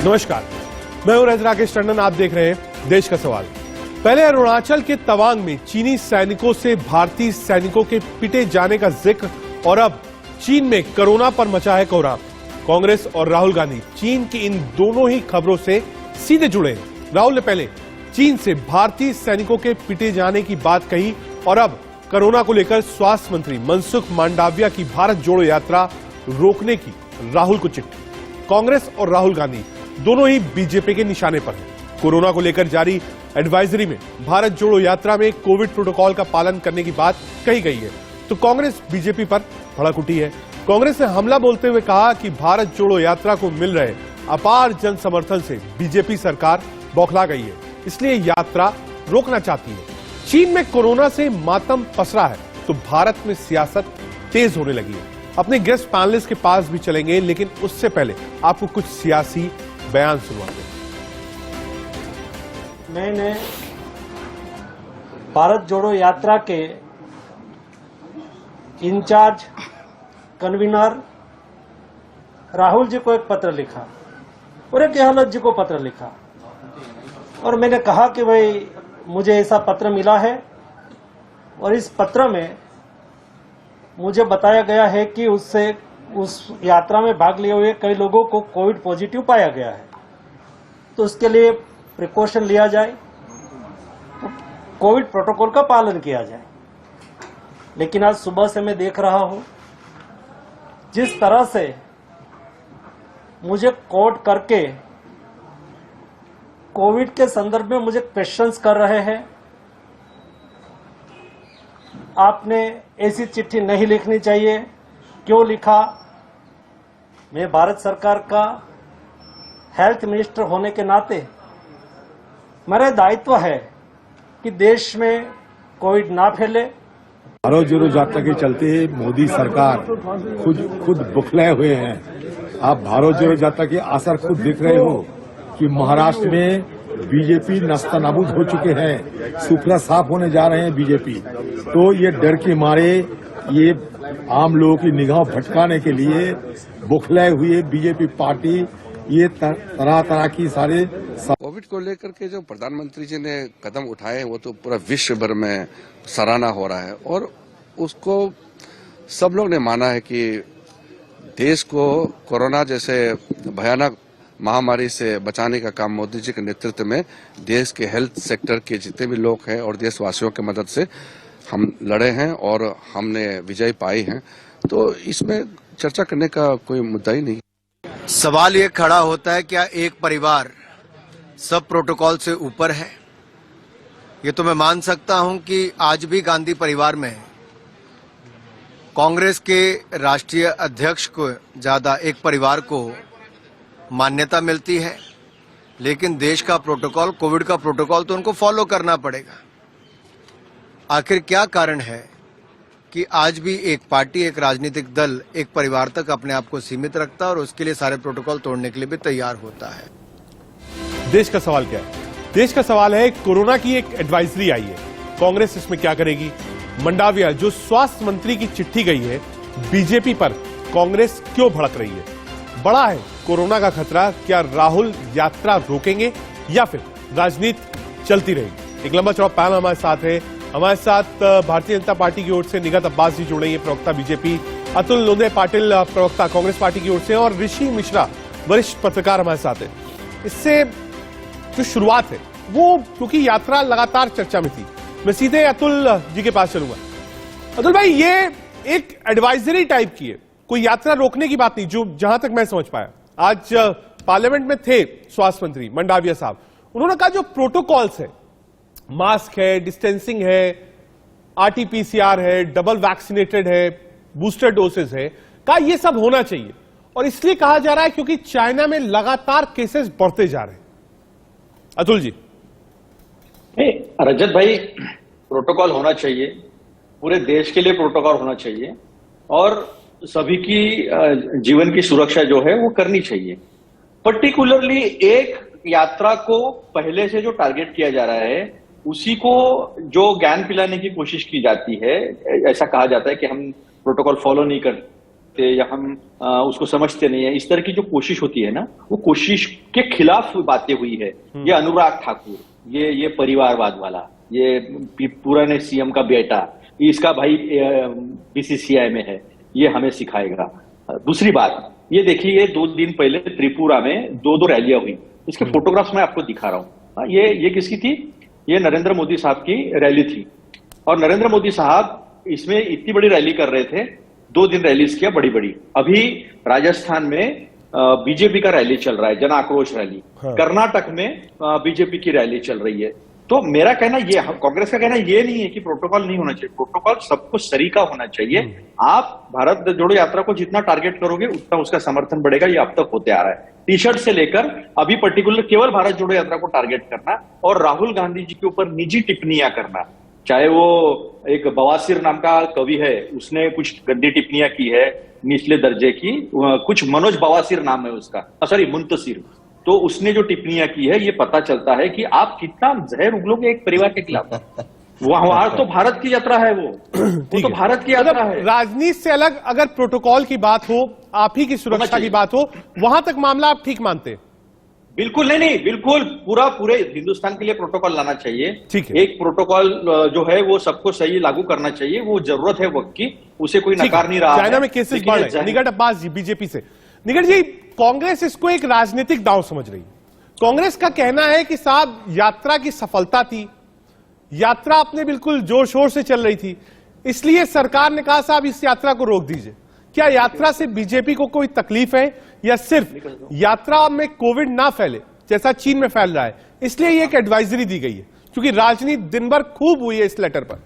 नमस्कार, मैं हूं राकेश टंडन। आप देख रहे हैं देश का सवाल। पहले अरुणाचल के तवांग में चीनी सैनिकों से भारतीय सैनिकों के पिटे जाने का जिक्र, और अब चीन में कोरोना पर मचा है कोहराम। कांग्रेस और राहुल गांधी चीन की इन दोनों ही खबरों से सीधे जुड़े हैं। राहुल ने पहले चीन से भारतीय सैनिकों के पिटे जाने की बात कही, और अब कोरोना को लेकर स्वास्थ्य मंत्री मनसुख मांडविया की भारत जोड़ो यात्रा रोकने की राहुल को चिट्ठी। कांग्रेस और राहुल गांधी दोनों ही बीजेपी के निशाने पर हैं। कोरोना को लेकर जारी एडवाइजरी में भारत जोड़ो यात्रा में कोविड प्रोटोकॉल का पालन करने की बात कही गई है, तो कांग्रेस बीजेपी पर भड़क उठी है। कांग्रेस ने हमला बोलते हुए कहा कि भारत जोड़ो यात्रा को मिल रहे अपार जन समर्थन से बीजेपी सरकार बौखला गई है, इसलिए यात्रा रोकना चाहती है। चीन में कोरोना से मातम पसरा है, तो भारत में सियासत तेज होने लगी है। अपने गेस्ट पैनलिस्ट के पास भी चलेंगे, लेकिन उससे पहले आपको कुछ सियासी बयान सुनवाते हैं। मैंने भारत जोड़ो यात्रा के इंचार्ज कन्वीनर राहुल जी को एक पत्र लिखा और एक गहलोत जी को पत्र लिखा, और मैंने कहा कि भाई मुझे ऐसा पत्र मिला है, और इस पत्र में मुझे बताया गया है कि उस यात्रा में भाग लिए हुए कई लोगों को कोविड पॉजिटिव पाया गया है, तो उसके लिए प्रिकॉशन लिया जाए, कोविड प्रोटोकॉल का पालन किया जाए। लेकिन आज सुबह से मैं देख रहा हूं जिस तरह से मुझे कोट करके कोविड के संदर्भ में मुझे क्वेश्चंस कर रहे हैं। आपने ऐसी चिट्ठी नहीं लिखनी चाहिए, क्यों लिखा? मैं भारत सरकार का हेल्थ मिनिस्टर होने के नाते मेरा दायित्व है कि देश में कोविड ना फैले। भारत जोड़ो यात्रा के चलते मोदी सरकार खुद बुखलाए हुए हैं। आप भारत जोड़ो यात्रा के असर खुद देख रहे हो कि महाराष्ट्र में बीजेपी नस्तानाबूद हो चुके हैं, सुफला साफ होने जा रहे हैं बीजेपी। तो ये डर के मारे ये आम लोगों की निगाह भटकाने के लिए बुखलाए हुए बीजेपी पार्टी ये तरह तरह की सारे कोविड को लेकर के जो प्रधानमंत्री जी ने कदम उठाए वो तो पूरा विश्व भर में सराहना हो रहा है, और उसको सब लोग ने माना है कि देश को कोरोना जैसे भयानक महामारी से बचाने का काम मोदी जी के नेतृत्व में देश के हेल्थ सेक्टर के जितने भी लोग हैं और देशवासियों की मदद से हम लड़े हैं और हमने विजय पाई है। तो इसमें चर्चा करने का कोई मुद्दा ही नहीं। सवाल ये खड़ा होता है, क्या एक परिवार सब प्रोटोकॉल से ऊपर है? ये तो मैं मान सकता हूं कि आज भी गांधी परिवार में है। कांग्रेस के राष्ट्रीय अध्यक्ष को ज्यादा एक परिवार को मान्यता मिलती है, लेकिन देश का प्रोटोकॉल, कोविड का प्रोटोकॉल तो उनको फॉलो करना पड़ेगा। आखिर क्या कारण है कि आज भी एक पार्टी, एक राजनीतिक दल एक परिवार तक अपने आप को सीमित रखता है और उसके लिए सारे प्रोटोकॉल तोड़ने के लिए भी तैयार होता है? देश का सवाल क्या है? देश का सवाल है कोरोना की एक एडवाइजरी आई है, कांग्रेस इसमें क्या करेगी? मांडविया जो स्वास्थ्य मंत्री की चिट्ठी गई है, बीजेपी पर कांग्रेस क्यों भड़क रही है? बड़ा है कोरोना का खतरा, क्या राहुल यात्रा रोकेंगे या फिर राजनीति चलती रहेगी? एक लंबा चौड़ा पैनल हमारे साथ है। हमारे साथ भारतीय जनता पार्टी की ओर से निगत अब्बास जी जुड़े हैं, प्रवक्ता बीजेपी, अतुल लोंधे पाटिल प्रवक्ता कांग्रेस पार्टी की ओर से, और ऋषि मिश्रा वरिष्ठ पत्रकार हमारे साथ है। इससे जो शुरुआत है वो, क्योंकि यात्रा लगातार चर्चा में थी, मैं सीधे अतुल जी के पास चलूंगा। अतुल भाई, ये एक एडवाइजरी टाइप की है, कोई यात्रा रोकने की बात नहीं, जो जहां तक मैं समझ पाया। आज पार्लियामेंट में थे स्वास्थ्य मंत्री मांडविया साहब, उन्होंने कहा जो प्रोटोकॉल्स है, मास्क है, डिस्टेंसिंग है, आरटीपीसीआर है, डबल वैक्सीनेटेड है, बूस्टर डोसेज है, कहा ये सब होना चाहिए, और इसलिए कहा जा रहा है क्योंकि चाइना में लगातार केसेस बढ़ते जा रहे हैं। अतुल जी। रजत भाई, प्रोटोकॉल होना चाहिए, पूरे देश के लिए प्रोटोकॉल होना चाहिए, और सभी की जीवन की सुरक्षा जो है वो करनी चाहिए। पर्टिकुलरली एक यात्रा को पहले से जो टारगेट किया जा रहा है, उसी को जो ज्ञान पिलाने की कोशिश की जाती है। ऐसा कहा जाता है कि हम प्रोटोकॉल फॉलो नहीं सकते या हम उसको समझते नहीं है, इस तरह की जो कोशिश होती है ना, वो कोशिश के खिलाफ बातें हुई है। ये अनुराग ठाकुर, ये परिवारवाद वाला, ये पुराने सीएम का बेटा, इसका भाई बीसीसीआई में है, ये हमें सिखाएगा। दूसरी बात, ये देखिए 2 दिन पहले त्रिपुरा में 2 रैलियां हुई, इसके फोटोग्राफ्स मैं आपको दिखा रहा हूँ। ये किसकी थी? ये नरेंद्र मोदी साहब की रैली थी, और नरेंद्र मोदी साहब इसमें इतनी बड़ी रैली कर रहे थे, 2 दिन रैलीज किया बड़ी बड़ी। अभी राजस्थान में बीजेपी का रैली चल रहा है, जन आक्रोश रैली। कर्नाटक में बीजेपी की रैली चल रही है। तो मेरा कहना ये, कांग्रेस का कहना ये नहीं है कि प्रोटोकॉल नहीं होना चाहिए, प्रोटोकॉल सबको सरीका होना चाहिए। आप भारत जोड़ो यात्रा को जितना टारगेट करोगे उतना उसका समर्थन बढ़ेगा, ये अब तक होते आ रहा है। टी शर्ट से लेकर अभी पर्टिकुलर केवल भारत जोड़ो यात्रा को टारगेट करना और राहुल गांधी जी के ऊपर निजी टिप्पणियां करना, चाहे वो एक बवासीर नाम का कवि है, उसने कुछ गंदी टिप्पणियां की है निचले दर्जे की, कुछ मनोज बवासीर नाम है उसका, सॉरी मुंतसिर, तो उसने जो टिप्पणियां की है, ये पता चलता है कि आप कितना जहर उगलोगे एक परिवार के खिलाफ। वहां तो भारत की यात्रा है, वो तो भारत की यात्रा है। राजनीति से अलग अगर प्रोटोकॉल की बात हो, आप ही की सुरक्षा की बात हो, वहां तक मामला आप ठीक मानते हैं? बिल्कुल नहीं, बिल्कुल पूरे हिंदुस्तान के लिए प्रोटोकॉल लाना चाहिए। ठीक है। एक प्रोटोकॉल जो है वो सबको सही लागू करना चाहिए, वो जरूरत है वक्त की, उसे कोई नकार नहीं रहा। चाइना में केसेस बढ़ रहे हैं। निकट अब्बास जी बीजेपी से। निकट जी, कांग्रेस इसको एक राजनीतिक दांव समझ रही है। कांग्रेस का कहना है कि साहब यात्रा की सफलता थी, यात्रा अपने बिल्कुल जोर शोर से चल रही थी, इसलिए सरकार ने कहा साहब इस यात्रा को रोक दीजिए। क्या यात्रा से बीजेपी को कोई तकलीफ है, या सिर्फ यात्रा में कोविड ना फैले जैसा चीन में फैल रहा है, इसलिए ये एक एडवाइजरी दी गई है? क्योंकि राजनीति दिन भर खूब हुई है इस लेटर पर।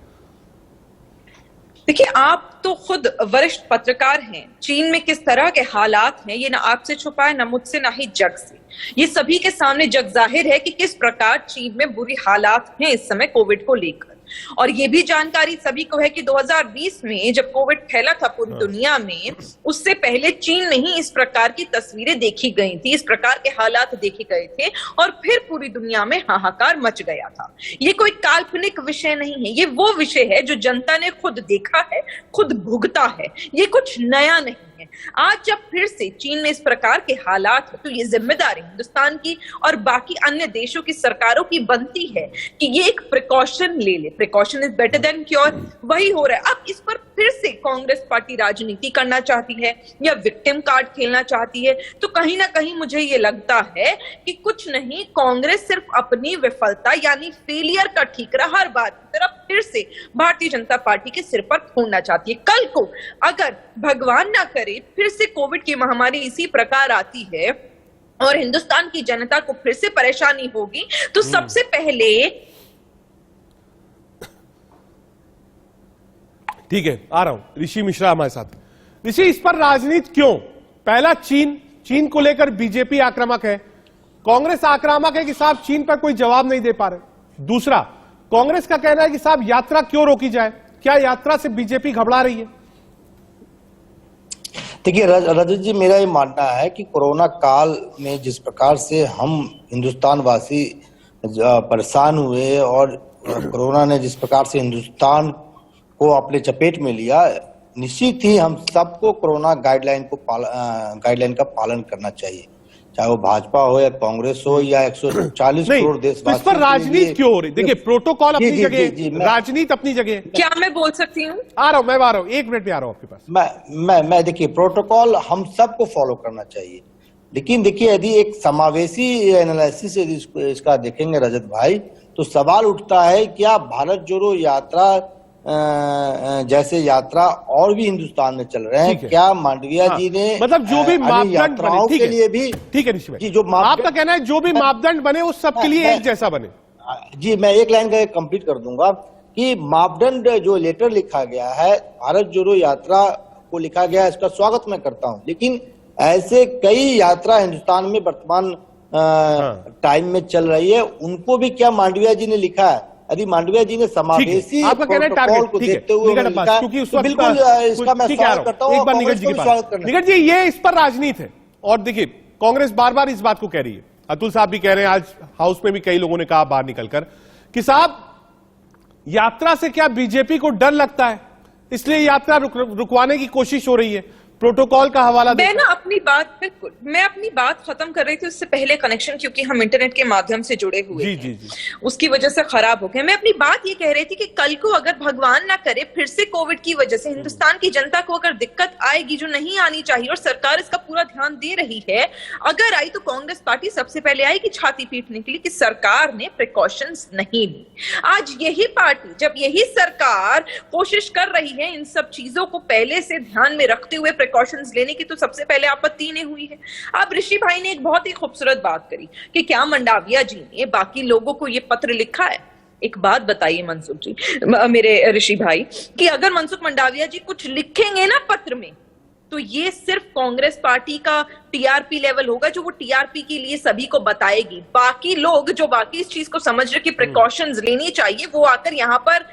देखिए, आप तो खुद वरिष्ठ पत्रकार हैं। चीन में किस तरह के हालात हैं ये ना आपसे छुपा है, ना मुझसे, ना ही जग से। ये सभी के सामने जग जाहिर है कि किस प्रकार चीन में बुरी हालात हैं इस समय कोविड को लेकर। और ये भी जानकारी सभी को है कि 2020 में जब कोविड फैला था पूरी दुनिया में, उससे पहले चीन में ही इस प्रकार की तस्वीरें देखी गई थी, इस प्रकार के हालात देखे गए थे, और फिर पूरी दुनिया में हाहाकार मच गया था। ये कोई काल्पनिक विषय नहीं है, ये वो विषय है जो जनता ने खुद देखा है, खुद भुगता है। ये कुछ नया नहीं है। आज जब फिर से चीन में इस प्रकार के हालात है, तो ये जिम्मेदारी हिंदुस्तान की और बाकी अन्य देशों की सरकारों की बनती है कि ये एक प्रिकॉशन ले ले। Precaution is better than cure, वही हो रहा है। अब इस पर फिर से कांग्रेस पार्टी राजनीति करना चाहती है या विक्टिम कार्ड खेलना चाहती है, तो कहीं ना कहीं मुझे ये लगता है कि कुछ नहीं, कांग्रेस सिर्फ अपनी विफलता यानी फेलियर का ठीकरा हर बार की तरफ फिर से भारतीय जनता पार्टी के सिर पर फोड़ना चाहती है। कल को अगर भगवान ना करे फिर से कोविड की महामारी इसी प्रकार आती है और हिंदुस्तान की जनता को फिर से परेशानी होगी, तो सबसे पहले ठीक है, आ रहा हूं। ऋषि मिश्रा हमारे साथ। ऋषि, इस पर राजनीति क्यों? पहला, चीन को लेकर बीजेपी आक्रामक है, कांग्रेस आक्रामक है कि साहब चीन पर कोई जवाब नहीं दे पा रहे। दूसरा, कांग्रेस का कहना है कि साहब यात्रा क्यों रोकी जाए, क्या यात्रा से बीजेपी घबरा रही है? देखिए रजत जी, मेरा ये मानना है कि कोरोना काल में जिस प्रकार से हम हिंदुस्तान वासी परेशान हुए और कोरोना ने जिस प्रकार से हिंदुस्तान को अपने चपेट में लिया, निश्चित ही हम सबको कोरोना गाइडलाइन का पालन करना चाहिए, चाहे वो भाजपा हो या कांग्रेस हो या 140 करोड़ देशवासी। इस पर राजनीति क्यों हो रही? देखिए, प्रोटोकॉल अपनी जगह, राजनीति अपनी जगह। क्या मैं बोल सकती हूँ? आ रहा हूं, मैं आ रहा हूं, 1 मिनट में आ रहा हूं आपके पास। मैं देखिए, प्रोटोकॉल हम सबको फॉलो करना चाहिए, लेकिन देखिए यदि एक समावेशी एनालिसिस इसका देखेंगे रजत भाई, तो सवाल उठता है क्या भारत जोड़ो यात्रा जैसे यात्रा और भी हिंदुस्तान में चल रहे हैं, क्या मांडविया जी ने मतलब जो भी मापदंड बने, के लिए भी, ठीक है ऋषि भाई, जो आपका कहना है जो भी मापदंड बने उस सबके लिए एक जैसा बने। जी, मैं एक लाइन का कंप्लीट कर दूंगा कि मापदंड जो लेटर लिखा गया है, भारत जोड़ो यात्रा को लिखा गया है, इसका स्वागत मैं करता हूं, लेकिन ऐसे कई यात्रा हिंदुस्तान में वर्तमान टाइम में चल रही है, उनको भी क्या मांडविया जी ने लिखा है? यदि मांडविया जी ने समावेशी प्रोटोकॉल को देखते हुए क्योंकि उस वक्त बिल्कुल इसका मैं स्वागत करता हूं। एक बार निकट जी, ये इस पर राजनीति है। और देखिए, कांग्रेस बार बार इस बात को कह रही है, अतुल साहब भी कह रहे हैं, आज हाउस में भी कई लोगों ने कहा बाहर निकलकर कि साहब यात्रा से क्या बीजेपी को डर लगता है, इसलिए यात्रा रुकवाने की कोशिश हो रही है। प्रोटोकॉल का हवाला मैं ना अपनी बात, बिल्कुल मैं अपनी बात खत्म कर रही थी, उससे पहले कनेक्शन क्योंकि हम इंटरनेट के माध्यम से जुड़े हुए जी हैं, जी जी उसकी वजह से खराब हो गया। मैं अपनी बात ये कह रही थी कि कल को अगर भगवान ना करे फिर से कोविड की वजह से हिंदुस्तान की जनता को अगर दिक्कत आएगी जो नहीं आनी चाहिए, और सरकार इसका पूरा ध्यान दे रही है, अगर आई तो कांग्रेस पार्टी सबसे पहले आएगी छाती पीटने के लिए कि सरकार ने प्रिकॉशंस नहीं ली। आज यही पार्टी, जब यही सरकार कोशिश कर रही है इन सब चीजों को पहले से ध्यान में रखते हुए प्रिकॉशंस लेने की, तो सबसे पहले आपत्ति ने हुई है। अब ऋषि भाई ने एक बहुत ही खूबसूरत बात करी कि क्या मंडाविया जी ने बाकी लोगों को ये पत्र लिखा है। एक बात बताइए मनसुख जी, मेरे ऋषि भाई, कि अगर मनसुख मंडाविया जी कुछ लिखेंगे ना पत्र में, तो ये सिर्फ कांग्रेस पार्टी का टीआरपी लेवल होगा, जो वो टीआरपी के लिए सभी को बताएगी। बाकी लोग जो बाकी इस चीज को समझ रहे कि प्रिकॉशंस लेनी चाहिए, वो आकर यहाँ पर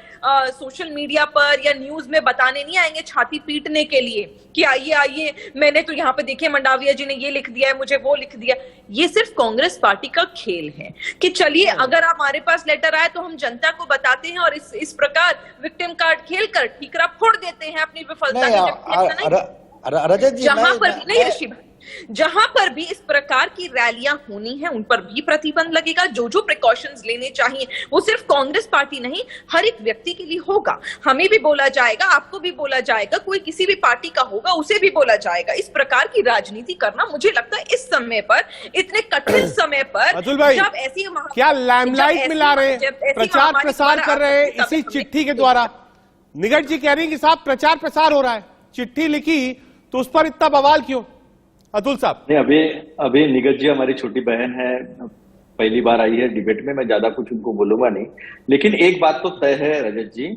सोशल मीडिया पर या न्यूज में बताने नहीं आएंगे छाती पीटने के लिए कि आइए आइए, मैंने तो यहाँ पे देखिए मंडाविया जी ने ये लिख दिया है, मुझे वो लिख दिया। ये सिर्फ कांग्रेस पार्टी का खेल है कि चलिए अगर हमारे पास लेटर आए तो हम जनता को बताते हैं, और इस प्रकार विक्टिम कार्ड खेलकर ठीकरा फोड़ देते हैं अपनी विफलता की। रजत जी, जहां पर भी नहीं ऋषि भाई, जहां पर भी इस प्रकार की रैलियां होनी है उन पर भी प्रतिबंध लगेगा। जो जो प्रिकॉशंस लेने चाहिए वो सिर्फ कांग्रेस पार्टी नहीं, हर एक व्यक्ति के लिए होगा। हमें भी बोला जाएगा, आपको भी बोला जाएगा, कोई किसी भी पार्टी का होगा उसे भी बोला जाएगा। इस प्रकार की राजनीति करना मुझे लगता है इस समय पर, इतने कठिन समय पर, अतुल भाई, जब ऐसी क्या लैमलाइट मिला रहे हैं, प्रचार प्रसार कर रहे हैं इसी चिट्ठी के द्वारा? निगट जी कह रही हैं कि साहब प्रचार प्रसार हो रहा है, चिट्ठी लिखी तो उस पर इतना बवाल क्यों? अतुल साहब। नहीं, अभी निगत जी हमारी छोटी बहन है, पहली बार आई है डिबेट में, मैं ज्यादा कुछ उनको बोलूंगा नहीं। लेकिन एक बात तो तय है रजत जी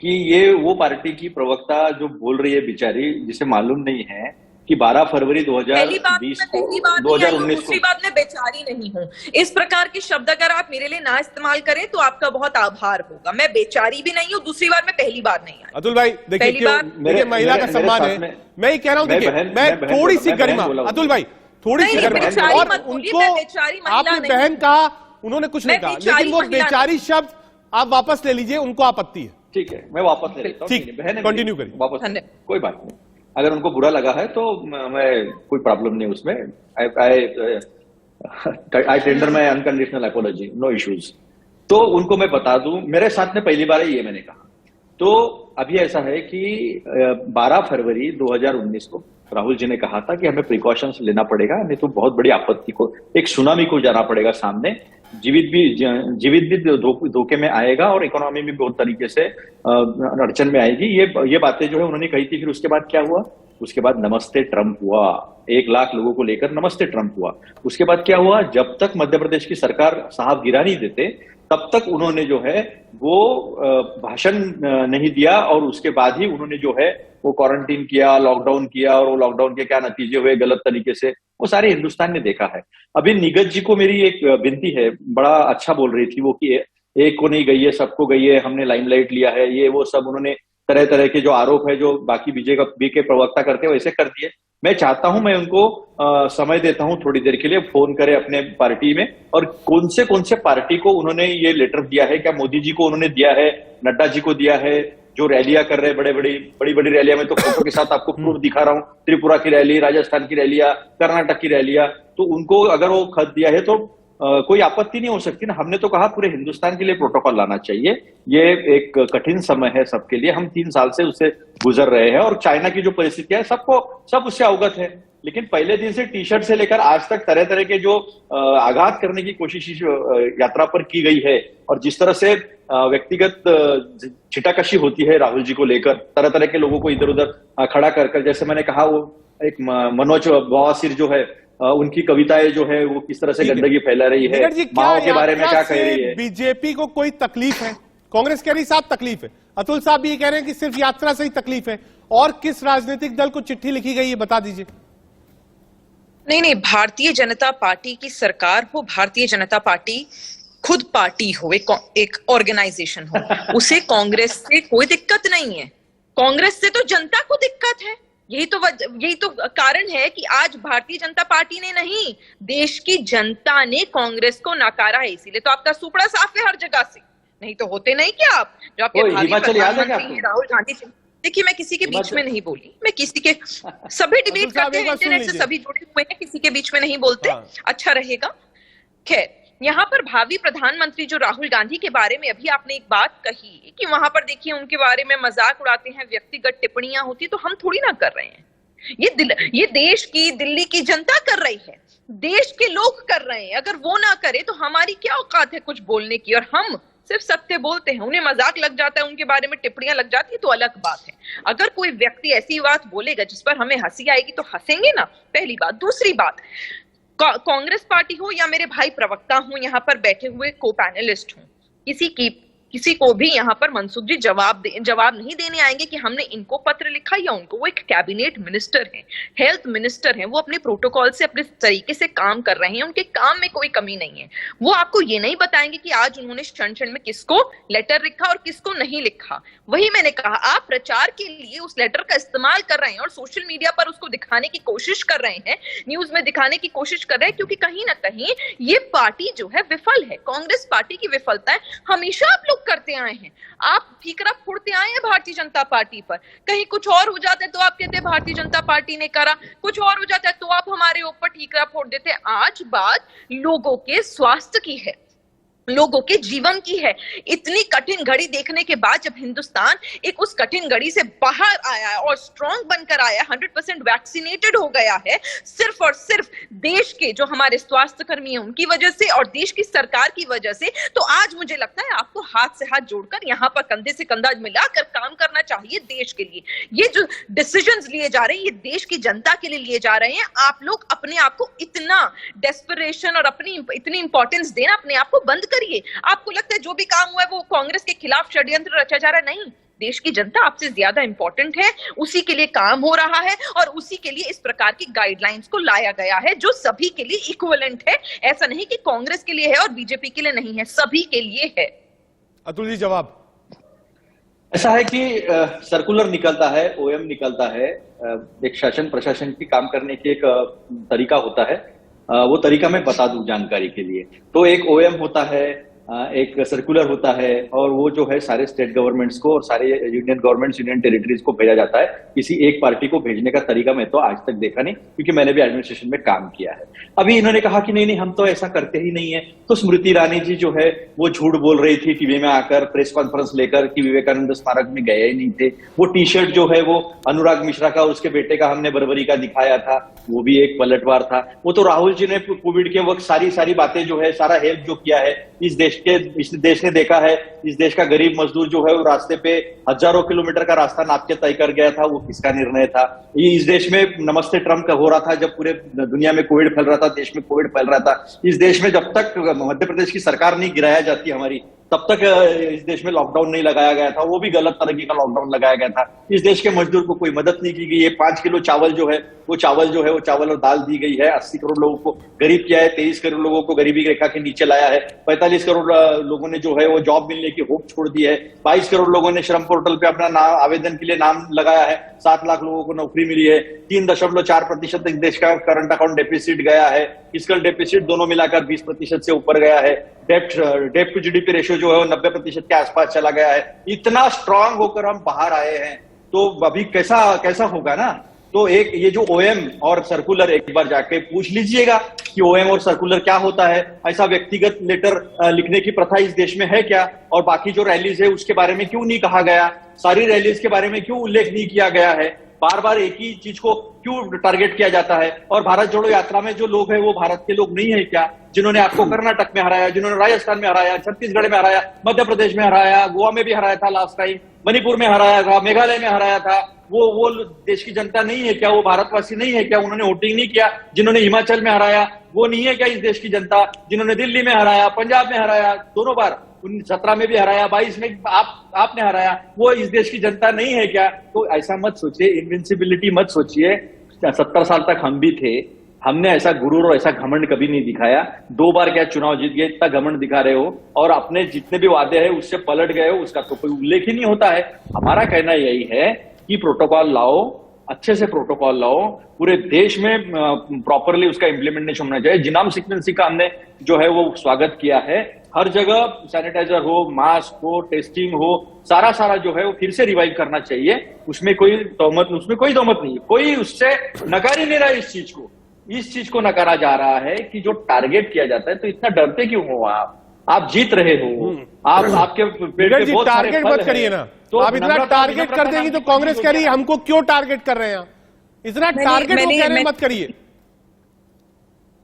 कि ये वो पार्टी की प्रवक्ता जो बोल रही है बेचारी, जिसे मालूम नहीं है कि 12 फरवरी 2020 को 2019 दूसरी बात मैं बेचारी नहीं हूँ। इस प्रकार के शब्द अगर आप मेरे लिए ना इस्तेमाल करें तो आपका बहुत आभार होगा। मैं बेचारी भी नहीं हूँ, दूसरी बार मैं पहली बार नहीं आई। अतुल भाई देखिए, महिला का सम्मान है, मैं ही कह रहा हूँ, देखिए मैं थोड़ी सी गरिमा, अतुल भाई थोड़ी सी गरिमा, और उनको आपने बहन कहा, उन्होंने कुछ नहीं कहा, लेकिन वो बेचारी शब्द आप वापस ले लीजिए, उनको आपत्ति है। ठीक है, मैं वापस ले लेता हूँ। ठीक, कंटिन्यू करिए। वापस, कोई बात नहीं, अगर उनको बुरा लगा है तो मैं कोई प्रॉब्लम नहीं उसमें। I tender my unconditional apology, no issues. तो उनको मैं बता दूं, मेरे साथ में पहली बार ये मैंने कहा। तो अभी ऐसा है कि 12 फरवरी 2019 को राहुल जी ने कहा था कि हमें प्रिकॉशंस लेना पड़ेगा, नहीं तो बहुत बड़ी आपत्ति को, एक सुनामी को जाना पड़ेगा सामने, जीवित भी धोखे में आएगा और इकोनॉमी भी बहुत तरीके से अड़चन में आएगी। ये बातें जो है उन्होंने कही थी। फिर उसके बाद क्या हुआ? उसके बाद नमस्ते ट्रंप हुआ, 1 लाख लोगों को लेकर नमस्ते ट्रंप हुआ। उसके बाद क्या हुआ? जब तक मध्य प्रदेश की सरकार साहब गिरा नहीं देते तब तक उन्होंने जो है वो भाषण नहीं दिया, और उसके बाद ही उन्होंने जो है वो क्वारंटीन किया, लॉकडाउन किया, और वो लॉकडाउन के क्या नतीजे हुए गलत तरीके से, वो सारे हिंदुस्तान ने देखा है। अभी निगत जी को मेरी एक विनती है, बड़ा अच्छा बोल रही थी वो कि एक को नहीं गई है सबको गई है, हमने लाइमलाइट लिया है, ये वो सब उन्होंने तरह तरह के जो आरोप है जो बाकी बीजेपी के प्रवक्ता करते हैं वैसे कर दिए। मैं चाहता हूं, मैं उनको समय देता हूं थोड़ी देर के लिए, फोन करे अपने पार्टी में, और कौन से पार्टी को उन्होंने ये लेटर दिया है। क्या मोदी जी को उन्होंने दिया है, नड्डा जी को दिया है, जो रैलियां कर रहे हैं बड़ी रैलियां, में तो फोटो के साथ आपको प्रूफ दिखा रहा हूं, त्रिपुरा की रैली, राजस्थान की रैलियां, कर्नाटक की रैलियां, तो उनको अगर वो खत दिया है तो कोई आपत्ति नहीं हो सकती ना। हमने तो कहा पूरे हिंदुस्तान के लिए प्रोटोकॉल लाना चाहिए। ये एक कठिन समय है सबके लिए, हम 3 साल से उससे गुजर रहे हैं, और चाइना की जो परिस्थिति है सब उससे अवगत है। लेकिन पहले दिन से टी शर्ट से लेकर आज तक तरह तरह के जो आघात करने की कोशिश यात्रा पर की गई है, और जिस तरह से व्यक्तिगत छिटाकशी होती है राहुल जी को लेकर, तरह तरह के लोगों को इधर उधर खड़ा कर, जैसे मैंने कहा वो एक मनोज बवासीर जो है, उनकी कविताएं जो है वो किस तरह से गंदगी फैला रही है, माओ के बारे में क्या कह रही है। बीजेपी को कोई तकलीफ है? कांग्रेस कह रही साहब तकलीफ है, अतुल साहब भी ये कह रहे हैं कि सिर्फ यात्रा से ही तकलीफ है। और किस राजनीतिक दल को चिट्ठी लिखी गई है, बता दीजिए। नहीं, भारतीय जनता पार्टी की सरकार हो, भारतीय जनता पार्टी खुद पार्टी हो, एक ऑर्गेनाइजेशन हो, उसे कांग्रेस से कोई दिक्कत नहीं है। कांग्रेस से तो जनता को दिक्कत है। यही तो कारण है कि आज भारतीय जनता पार्टी ने नहीं, देश की जनता ने कांग्रेस को नकारा है। इसीलिए तो आपका सुपड़ा साफ है हर जगह से, नहीं तो होते नहीं क्या आप, जो आपके भावी प्रधानमंत्री राहुल गांधी। देखिए, मैं किसी के बीच में नहीं बोली, मैं किसी के सभी डिबेट करते हैं इंटरनेट से, सभी जुड़े हुए हैं, किसी के बीच में नहीं बोलते। अच्छा रहेगा। खैर, यहाँ पर भावी प्रधानमंत्री जो राहुल गांधी के बारे में अभी आपने एक बात कही कि वहां पर देखिए उनके बारे में मजाक उड़ाते हैं, व्यक्तिगत टिप्पणियां होती, तो हम थोड़ी ना कर रहे हैं, ये देश की, दिल्ली की जनता कर रही है, देश के लोग कर रहे हैं। अगर वो ना करे तो हमारी क्या औकात है कुछ बोलने की? और हम सिर्फ सत्य बोलते हैं, उन्हें मजाक लग जाता है, उनके बारे में टिप्पणियां लग जाती है तो अलग बात है। अगर कोई व्यक्ति ऐसी बात बोलेगा जिस पर हमें हंसी आएगी तो हंसेंगे ना, पहली बात। दूसरी बात, कांग्रेस पार्टी हो या मेरे भाई प्रवक्ता हो, यहाँ पर बैठे हुए को पैनलिस्ट हो, किसी को भी यहाँ पर मनसुख जी जवाब नहीं देने आएंगे कि हमने इनको पत्र लिखा या उनको। वो एक कैबिनेट मिनिस्टर हैं, हेल्थ मिनिस्टर हैं, वो अपने प्रोटोकॉल से अपने तरीके से काम कर रहे हैं, उनके काम में कोई कमी नहीं है। वो आपको ये नहीं बताएंगे कि आज उन्होंने क्षण क्षण में किसको लेटर लिखा और किसको नहीं लिखा। वही मैंने कहा, आप प्रचार के लिए उस लेटर का इस्तेमाल कर रहे हैं और सोशल मीडिया पर उसको दिखाने की कोशिश कर रहे हैं, न्यूज में दिखाने की कोशिश कर रहे हैं, क्योंकि कहीं ना कहीं ये पार्टी जो है विफल है। कांग्रेस पार्टी की विफलताएं हमेशा आप लोग करते आए हैं। आप ठीकरा फोड़ते आए हैं भारतीय जनता पार्टी पर। कहीं कुछ और हो जाता है तो आप कहते हैं भारतीय जनता पार्टी ने करा, कुछ और हो जाता है तो आप हमारे ऊपर ठीकरा फोड़ देते हैं। आज बात लोगों के स्वास्थ्य की है, लोगों के जीवन की है। इतनी कठिन घड़ी देखने के बाद जब हिंदुस्तान एक उस कठिन घड़ी से बाहर आया है और स्ट्रांग बनकर आया, 100% वैक्सीनेटेड हो गया है, सिर्फ और सिर्फ देश के जो हमारे स्वास्थ्य कर्मी हैं उनकी वजह से और देश की सरकार की वजह से, तो आज मुझे लगता है आपको हाथ से हाथ जोड़कर यहाँ पर कंधे से कंधा मिलाकर काम करना चाहिए देश के लिए। ये जो डिसीजंस लिए जा रहे हैं, ये देश की जनता के लिए लिए जा रहे हैं। आप लोग अपने आप को इतना डेस्परेशन और अपनी इतनी इंपॉर्टेंस देना अपने आप को बंद करिए। आपको लगता है जो भी काम हुआ है वो कांग्रेस के खिलाफ षड्यंत्र रचा जा रहा है? नहीं, देश की जनता आपसे ज्यादा इंपॉर्टेंट है, उसी के लिए काम हो रहा है और उसी के लिए इस प्रकार की गाइडलाइंस को लाया गया है जो सभी के लिए इक्विवेलेंट है। ऐसा नहीं कि कांग्रेस के लिए है और बीजेपी के लिए नहीं है, सभी के लिए है। अतुल जी, जवाब। ऐसा है कि सर्कुलर निकलता है, ओएम निकलता है, एक शासन प्रशासन की काम करने की एक तरीका होता है। वो तरीका मैं बता दूं जानकारी के लिए, तो एक ओएम होता है, एक सर्कुलर होता है और वो जो है सारे स्टेट गवर्नमेंट्स को और सारे यूनियन गवर्नमेंट्स, यूनियन टेरिटरीज को भेजा जाता है। किसी एक पार्टी को भेजने का तरीका मैं तो आज तक देखा नहीं, क्योंकि मैंने भी एडमिनिस्ट्रेशन में काम किया है। अभी इन्होंने कहा कि नहीं हम तो ऐसा करते ही नहीं है, तो स्मृति ईरानी जी जो है वो झूठ बोल रही थी टीवी में आकर प्रेस कॉन्फ्रेंस लेकर कि विवेकानंद स्मारक में गए ही नहीं थे। वो टी शर्ट जो है वो अनुराग मिश्रा का, उसके बेटे का हमने बर्बरी का दिखाया था, वो भी एक पलटवार था। वो तो राहुल जी ने कोविड के वक्त सारी बातें जो है, सारा हेल्प जो किया है इस देश ने देखा है। इस देश का गरीब मजदूर जो है वो रास्ते पे हजारों किलोमीटर का रास्ता नाप के तय कर गया था, वो किसका निर्णय था? ये इस देश में नमस्ते ट्रम्प का हो रहा था जब पूरे दुनिया में कोविड फैल रहा था, देश में कोविड फैल रहा था। इस देश में जब तक मध्य प्रदेश की सरकार नहीं गिराया जाती हमारी, तब तक इस देश में लॉकडाउन नहीं लगाया गया था, वो भी गलत तरीके का लॉकडाउन लगाया गया था। इस देश के मजदूर को कोई मदद नहीं की गई है। 5 किलो चावल जो है वो चावल और दाल दी गई है। 80 करोड़ लोगों को गरीब किया है, 23 करोड़ लोगों को गरीबी रेखा के नीचे लाया है। 45 करोड़ लोगों ने जो है वो जॉब मिलने की होप छोड़ दी है। 22 करोड़ लोगों ने श्रम पोर्टल पे अपना आवेदन के लिए नाम लगाया है। 7 लाख लोगों को नौकरी मिली है। 3.4% इस देश का करंट अकाउंट डेफिसिट गया है। फिस्कल डेफिसिट दोनों मिलाकर 20% से ऊपर गया है। डेट टू जीडीपी रेशियो जो है वो 90% के आसपास चला गया है। इतना स्ट्रांग होकर हम बाहर आए हैं, तो अभी कैसा होगा ना। तो एक ये जो ओएम और सर्कुलर, एक बार जाके पूछ लीजिएगा कि ओएम और सर्कुलर क्या होता है। ऐसा व्यक्तिगत लेटर लिखने की प्रथा इस देश में है क्या? और बाकी जो रैलीज है उसके बारे में क्यों नहीं कहा गया? सारी रैलीज के बारे में क्यों उल्लेख नहीं किया गया है? बार बार एक ही चीज को क्यों टारगेट किया जाता है? और भारत जोड़ो यात्रा में जो लोग हैं वो भारत के लोग नहीं है क्या? जिन्होंने आपको कर्नाटक में हराया, जिन्होंने राजस्थान में हराया, छत्तीसगढ़ में हराया, मध्य प्रदेश में हराया, गोवा में भी हराया था लास्ट टाइम, मणिपुर में हराया था, मेघालय में हराया था, वो देश की जनता नहीं है क्या? वो भारतवासी नहीं है क्या? उन्होंने वोटिंग नहीं किया? जिन्होंने हिमाचल में हराया वो नहीं है क्या इस देश की जनता? जिन्होंने दिल्ली में हराया, पंजाब में हराया, दोनों बार 17 में भी हराया, 22 में आपने हराया, वो इस देश की जनता नहीं है क्या? तो ऐसा मत सोचिए, इनविंसिबिलिटी मत सोचिए। 70 साल तक हम भी थे, हमने ऐसा गुरूर और ऐसा घमंड कभी नहीं दिखाया। 2 बार क्या चुनाव जीत गए, इतना घमंड दिखा रहे हो और अपने जितने भी वादे हैं उससे पलट गए हो, उसका तो कोई उल्लेख ही नहीं होता है। हमारा कहना यही है कि प्रोटोकॉल लाओ, अच्छे से प्रोटोकॉल लाओ, पूरे देश में प्रॉपरली उसका इम्प्लीमेंटेशन होना चाहिए। जिनोम सीक्वेंसिंग का हमने जो है वो स्वागत किया है, हर जगह सैनिटाइजर हो, मास्क हो, टेस्टिंग हो, सारा जो है वो फिर से रिवाइव करना चाहिए। उसमें कोई तोहमत नहीं है, कोई उससे नकार ही नहीं रहा है इस चीज को। इस चीज को नकारा जा रहा है कि जो टारगेट किया जाता है, तो इतना डरते क्यों हो आप जीत रहे हो, आपके पेट पे बहुत सारे टारगेट फल मत करिए हैं। ना, तो आप इतना टारगेट कर देंगी तो कांग्रेस कह रही है हमको क्यों टारगेट कर रहे हैं आप? इतना टारगेट वो कह रहे हैं मत करिए।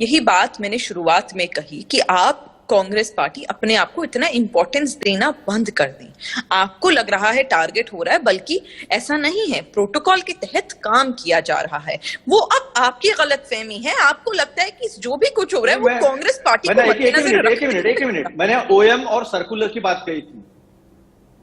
यही बात मैंने शुरुआत में कही कि आप कांग्रेस पार्टी अपने आप को इतना इंपॉर्टेंस देना बंद कर दें। आपको लग रहा है टारगेट हो रहा है, बल्कि ऐसा नहीं है। प्रोटोकॉल के तहत काम किया जा रहा है। वो अब आपकी गलतफहमी है। आपको लगता है कि जो भी कुछ हो रहा है वो कांग्रेस पार्टी को मद्देनजर एक मिनट मैंने ओएम और सर्कुलर की बात कही थी,